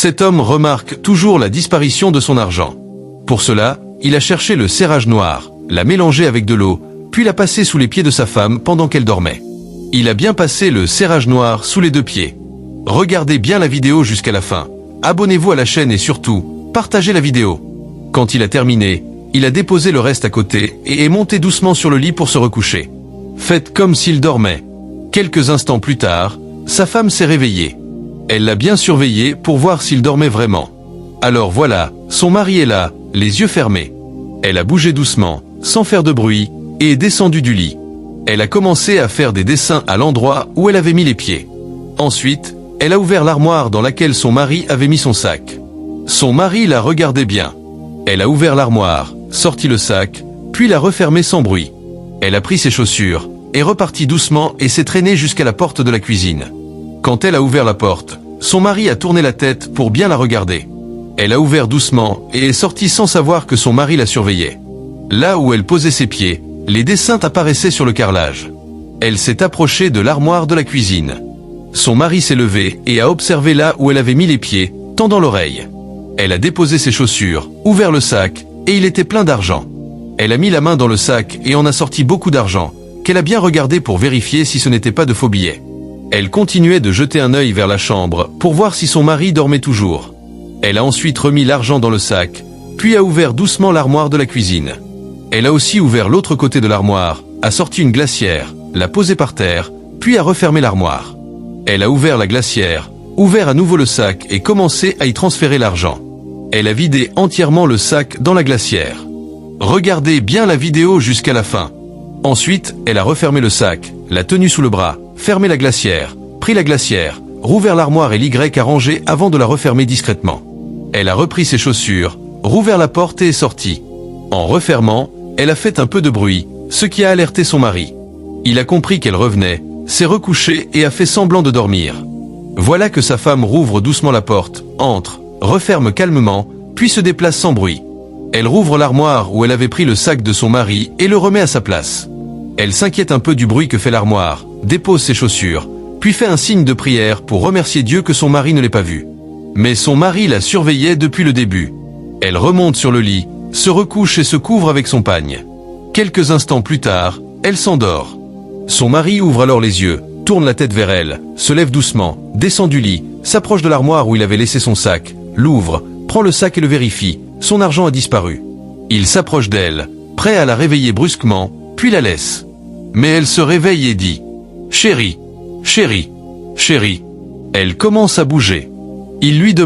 Cet homme remarque toujours la disparition de son argent. Pour cela, il a cherché le serrage noir, l'a mélangé avec de l'eau, puis l'a passé sous les pieds de sa femme pendant qu'elle dormait. Il a bien passé le serrage noir sous les 2 pieds. Regardez bien la vidéo jusqu'à la fin. Abonnez-vous à la chaîne et surtout, partagez la vidéo. Quand il a terminé, il a déposé le reste à côté et est monté doucement sur le lit pour se recoucher. Faites comme s'il dormait. Quelques instants plus tard, sa femme s'est réveillée. Elle l'a bien surveillé pour voir s'il dormait vraiment. Alors voilà, son mari est là, les yeux fermés. Elle a bougé doucement, sans faire de bruit, et est descendue du lit. Elle a commencé à faire des dessins à l'endroit où elle avait mis les pieds. Ensuite, elle a ouvert l'armoire dans laquelle son mari avait mis son sac. Son mari la regardait bien. Elle a ouvert l'armoire, sorti le sac, puis l'a refermé sans bruit. Elle a pris ses chaussures, est repartie doucement et s'est traînée jusqu'à la porte de la cuisine. Quand elle a ouvert la porte, son mari a tourné la tête pour bien la regarder. Elle a ouvert doucement et est sortie sans savoir que son mari la surveillait. Là où elle posait ses pieds, les dessins apparaissaient sur le carrelage. Elle s'est approchée de l'armoire de la cuisine. Son mari s'est levé et a observé là où elle avait mis les pieds, tendant l'oreille. Elle a déposé ses chaussures, ouvert le sac, et il était plein d'argent. Elle a mis la main dans le sac et en a sorti beaucoup d'argent, qu'elle a bien regardé pour vérifier si ce n'était pas de faux billets. Elle continuait de jeter un œil vers la chambre pour voir si son mari dormait toujours. Elle a ensuite remis l'argent dans le sac, puis a ouvert doucement l'armoire de la cuisine. Elle a aussi ouvert l'autre côté de l'armoire, a sorti une glacière, l'a posée par terre, puis a refermé l'armoire. Elle a ouvert la glacière, ouvert à nouveau le sac et commencé à y transférer l'argent. Elle a vidé entièrement le sac dans la glacière. Regardez bien la vidéo jusqu'à la fin. Ensuite, elle a refermé le sac, l'a tenu sous le bras, fermé la glacière, pris la glacière, rouvert l'armoire et l'Y a rangé avant de la refermer discrètement. Elle a repris ses chaussures, rouvert la porte et est sortie. En refermant, elle a fait un peu de bruit, ce qui a alerté son mari. Il a compris qu'elle revenait, s'est recouché et a fait semblant de dormir. Voilà que sa femme rouvre doucement la porte, entre, referme calmement, puis se déplace sans bruit. Elle rouvre l'armoire où elle avait pris le sac de son mari et le remet à sa place. Elle s'inquiète un peu du bruit que fait l'armoire, dépose ses chaussures, puis fait un signe de prière pour remercier Dieu que son mari ne l'ait pas vue. Mais son mari la surveillait depuis le début. Elle remonte sur le lit, se recouche et se couvre avec son pagne. Quelques instants plus tard, elle s'endort. Son mari ouvre alors les yeux, tourne la tête vers elle, se lève doucement, descend du lit, s'approche de l'armoire où il avait laissé son sac, l'ouvre, prend le sac et le vérifie. Son argent a disparu. Il s'approche d'elle, prêt à la réveiller brusquement, puis la laisse. Mais elle se réveille et dit « Chérie, chérie, chérie ». Elle commence à bouger. Il lui demande